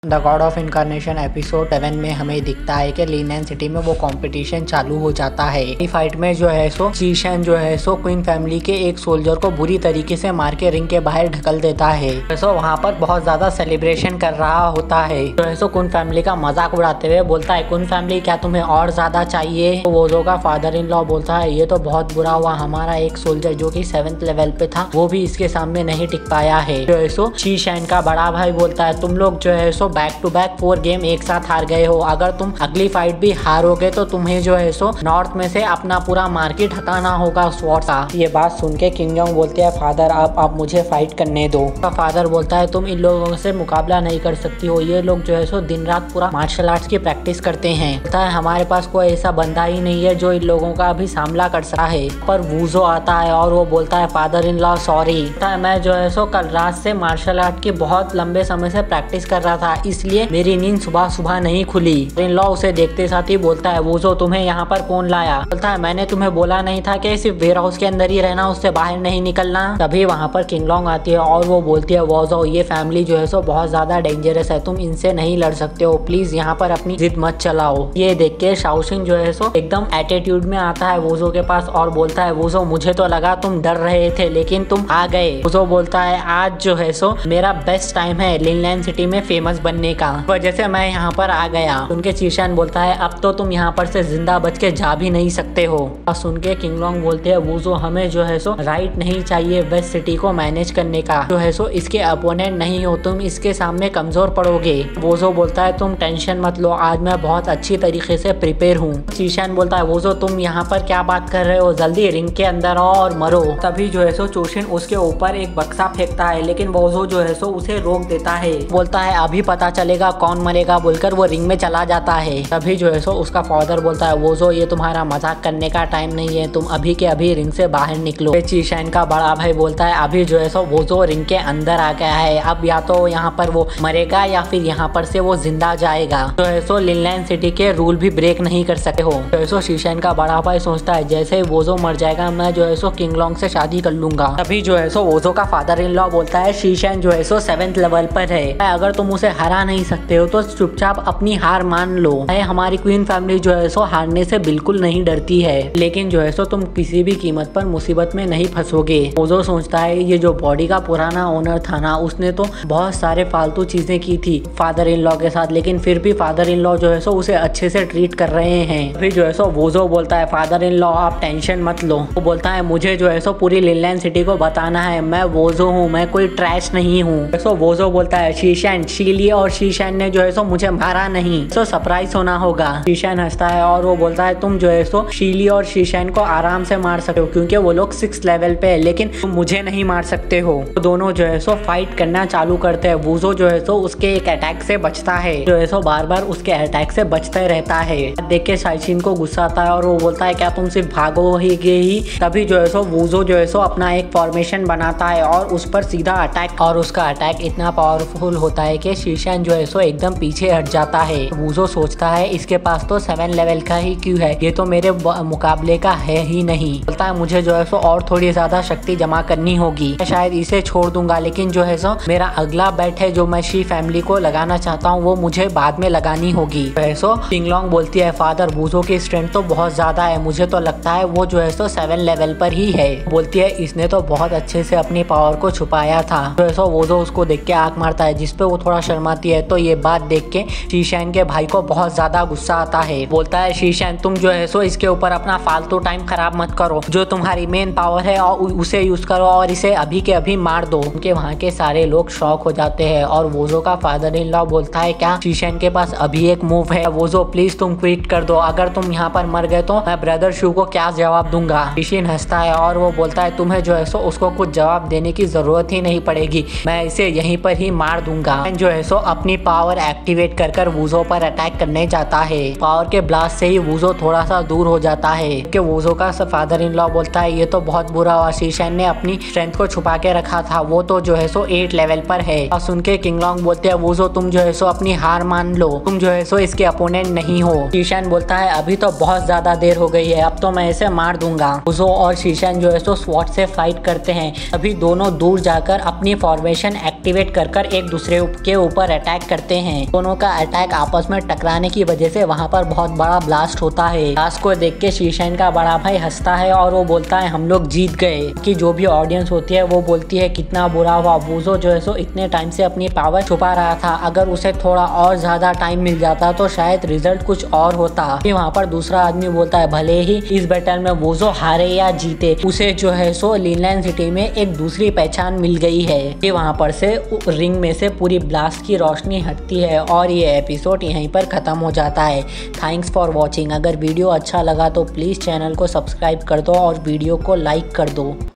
The God of incarnation episode 7 में हमें दिखता है कि लिनन सिटी में वो कंपटीशन चालू हो जाता है। इस फाइट में जो है सो शीशन जो है सो क्वीन फैमिली के एक सोल्जर को बुरी तरीके से मार के रिंग के बाहर ढकल देता है। सो वहाँ पर बहुत ज्यादा सेलिब्रेशन कर रहा होता है। जो है सो क्वीन फैमिली का मजाक उड़ाते हुए बोलता है, क्वीन फैमिली क्या तुम्हें और ज्यादा चाहिए? तो वोजो का फादर इन लॉ बोलता है, ये तो बहुत बुरा हुआ, हमारा एक सोल्जर जो कि 7th लेवल पे था वो भी इसके सामने नहीं टिक पाया है। जो है सो शीशन का बड़ा भाई बोलता है, तुम लोग जो है सो बैक टू बैक 4 गेम एक साथ हार गए हो। अगर तुम अगली फाइट भी हारोगे तो तुम्हें जो है सो नॉर्थ में से अपना पूरा मार्केट हटाना होगा स्वॉर्ड का। ये बात सुन के किंग योंग बोलते हैं, फादर आप मुझे फाइट करने दो। तो फादर बोलता है, तुम इन लोगों से मुकाबला नहीं कर सकती हो, ये लोग जो है सो दिन रात पूरा मार्शल आर्ट्स की प्रैक्टिस करते हैं। बोलता है, हमारे पास कोई ऐसा बंदा ही नहीं है जो इन लोगों का भी सामना कर सकता है। पर वूजो आता है और वो बोलता है, फादर इन लॉ सॉरी, मैं जो है सो कल रात से मार्शल आर्ट की बहुत लंबे समय से प्रैक्टिस कर रहा था, इसलिए मेरी नींद सुबह सुबह नहीं खुली। इन लॉ उसे देखते साथ ही बोलता है, वोजो तुम्हें यहाँ पर कौन लाया? बोलता है, मैंने तुम्हें बोला नहीं था कि सिर्फ वेयर हाउस के अंदर ही रहना, उससे बाहर नहीं निकलना? तभी वहाँ पर किंग लॉन्ग आती है और वो बोलती है, वोजो ये फैमिली जो है सो बहुत ज्यादा डेंजरस है, तुम इनसे नहीं लड़ सकते हो, प्लीज यहाँ पर अपनी जिद मत चलाओ। ये देख के शाओशिन जो है सो एकदम एटीट्यूड में आता है वोजो के पास और बोलता है, वोजो मुझे तो लगा तुम डर रहे थे लेकिन तुम आ गए। वोजो बोलता है, आज जो है सो मेरा बेस्ट टाइम है लिनलैंड सिटी में फेमस बनने का, वजह से मैं यहाँ पर आ गया। सुन के शीशन बोलता है, अब तो तुम यहाँ पर से जिंदा बच के जा भी नहीं सकते हो। और सुन के किंग लॉन्ग बोलते हैं, वोजो हमें जो है सो राइट नहीं चाहिए वेस्ट सिटी को मैनेज करने का, जो है सो इसके अपोनेंट नहीं हो, तुम इसके सामने कमजोर पड़ोगे। वोजो बोलता है, तुम टेंशन मत लो, आज मैं बहुत अच्छी तरीके से प्रिपेयर हूँ। शीशन बोलता है, वोजो तुम यहाँ पर क्या बात कर रहे हो, जल्दी रिंग के अंदर आओ और मरो। तभी जो है सो चोशिन उसके ऊपर एक बक्सा फेंकता है, लेकिन वोजो जो है सो उसे रोक देता है। बोलता है, अभी पता चलेगा कौन मरेगा, बोलकर वो रिंग में चला जाता है। तभी जो है सो उसका फादर बोलता है, वोजो ये तुम्हारा मजाक करने का टाइम नहीं है, तुम अभी के अभी रिंग से बाहर निकलो। शीशन का बड़ा भाई बोलता है, अभी जो है सो वोजो रिंग के अंदर आ गया है, अब या तो यहाँ पर वो मरेगा या फिर यहाँ पर से वो जिंदा जाएगा। जो है सो लिनलैंड सिटी के रूल भी ब्रेक नहीं कर सकते हो। जो है सो शीशन का बड़ा भाई सोचता है, जैसे ही वोजो मर जाएगा मैं जो है सो किंग लॉन्ग से शादी कर लूंगा। तभी जो है सो वोजो का फादर इन लॉ बोलता है, शीशन जो है सो 7th लेवल पर है, अगर तुम उसे हरा नहीं सकते हो तो चुपचाप अपनी हार मान लो। हमारी क्वीन फैमिली जो है सो हारने से बिल्कुल नहीं डरती है, लेकिन जो है सो तुम किसी भी कीमत पर मुसीबत में नहीं फंसोगे। वोजो सोचता है, ये जो बॉडी का पुराना ओनर था ना, उसने तो बहुत सारे फालतू चीजें की थी फादर इन लॉ के साथ, लेकिन फिर भी फादर इन लॉ जो है सो उसे अच्छे से ट्रीट कर रहे हैं। फिर जो है सो वोजो बोलता है, फादर इन लॉ आप टेंशन मत लो। वो बोलता है, मुझे जो है सो पूरी लिनलैंड सिटी को बताना है, मैं वोजो हूँ, मैं कोई ट्रैश नहीं हूँ। सो वोजो बोलता है, शीशन शीली और शीशन ने जो है सो मुझे मारा नहीं, सो सरप्राइज होना होगा। शीशन हंसता है और वो बोलता है, तुम जो है सो शीली और शीशन को आराम से मार सकते हो क्योंकि वो लोग 6th लेवल पे है, लेकिन तुम मुझे नहीं मार सकते हो। तो दोनों जो है सो फाइट करना चालू करते हैं। वोजो जो है सो उसके एक अटैक से बचता है, जो है सो बार बार उसके अटैक से बचते रहता है। देख के शाइशिन को गुस्सा आता है और वो बोलता है, क्या तुम सिर्फ भागो ही गए? तभी जो है सो वोजो जो है सो अपना एक फॉर्मेशन बनाता है और उस पर सीधा अटैक, और उसका अटैक इतना पावरफुल होता है कि शीशन जो है सो एकदम पीछे हट जाता है। वोजो सोचता है, इसके पास तो 7 लेवल का ही क्यों है, ये तो मेरे मुकाबले का है ही नहीं। बोलता है, मुझे जो है सो और थोड़ी ज्यादा शक्ति जमा करनी होगी, मैं शायद इसे छोड़ दूंगा, लेकिन जो है सो मेरा अगला बैट है जो मैं शी फैमिली को लगाना चाहता हूँ वो मुझे बाद में लगानी होगी। जो है सो किंग लॉन्ग बोलती है, फादर वोजो की स्ट्रेंथ तो बहुत ज्यादा है, मुझे तो लगता है वो जो है सो 7 लेवल पर ही है। बोलती है, इसने तो बहुत अच्छे से अपनी पावर को छुपाया था। जो है सो वोजो उसको देख के आंख मारता है, जिसपे वो थोड़ा शर्माती है। तो ये बात देख के शीशन के भाई को बहुत ज्यादा गुस्सा आता है। बोलता है, शीशन तुम जो है सो इसके ऊपर अपना फालतू टाइम खराब मत करो, जो तुम्हारी मेन पावर है और उसे यूज करो और इसे अभी के अभी मार दो। उनके वहाँ के सारे लोग शॉक हो जाते हैं और वोजो का फादर इन लॉ बोलता है, क्या शीशन के पास अभी एक मूव है? वोजो प्लीज तुम क्विट कर दो, अगर तुम यहाँ पर मर गए तो मैं ब्रदर शू को क्या जवाब दूंगा? शीशन हंसता है और वो बोलता है, तुम्हें जो है सो उसको कुछ जवाब देने की जरूरत ही नहीं पड़ेगी, मैं इसे यहीं पर ही मार दूंगा। जो है सो अपनी पावर एक्टिवेट कर वोजो पर अटैक करने जाता है। पावर के ब्लास्ट से ही वोजो थोड़ा सा दूर हो जाता है कि वोजो का फादर इन लॉ बोलता है, ये तो बहुत बुरा हुआ, शीशन ने अपनी स्ट्रेंथ को छुपा के रखा था, वो तो जो है सो 8 लेवल पर है। और सुन के किंग लॉन्ग बोलते हैं, वोजो तुम जो है सो अपनी हार मान लो, तुम जो है सो इसके अपोनेंट नहीं हो। शीशन बोलता है, अभी तो बहुत ज्यादा देर हो गई है, अब तो मैं इसे मार दूंगा। वोजो और शीशन जो है सो स्वॉर्ड से फाइट करते हैं। अभी दोनों दूर जाकर अपनी फॉर्मेशन एक्टिवेट कर एक दूसरे के ऊपर पर अटैक करते हैं। दोनों का अटैक आपस में टकराने की वजह से वहाँ पर बहुत बड़ा ब्लास्ट होता है। ब्लास्ट को देख के शीशेन का बड़ा भाई हंसता है और वो बोलता है हम लोग जीत गए। कि जो भी ऑडियंस होती है वो बोलती है कितना बुरा हुआ, वूज़ो जो है सो इतने टाइम से अपनी पावर छुपा रहा था, अगर उसे थोड़ा और ज्यादा टाइम मिल जाता तो शायद रिजल्ट कुछ और होता। फिर वहाँ पर दूसरा आदमी बोलता है भले ही इस बैटल में वूज़ो हारे या जीते, उसे जो है सो लीलैंड सिटी में एक दूसरी पहचान मिल गई है। फिर वहाँ पर से रिंग में से पूरी ब्लास्ट की रोशनी हटती है और ये एपिसोड यहीं पर खत्म हो जाता है। Thanks for watching. अगर वीडियो अच्छा लगा तो प्लीज़ चैनल को सब्सक्राइब कर दो और वीडियो को लाइक कर दो।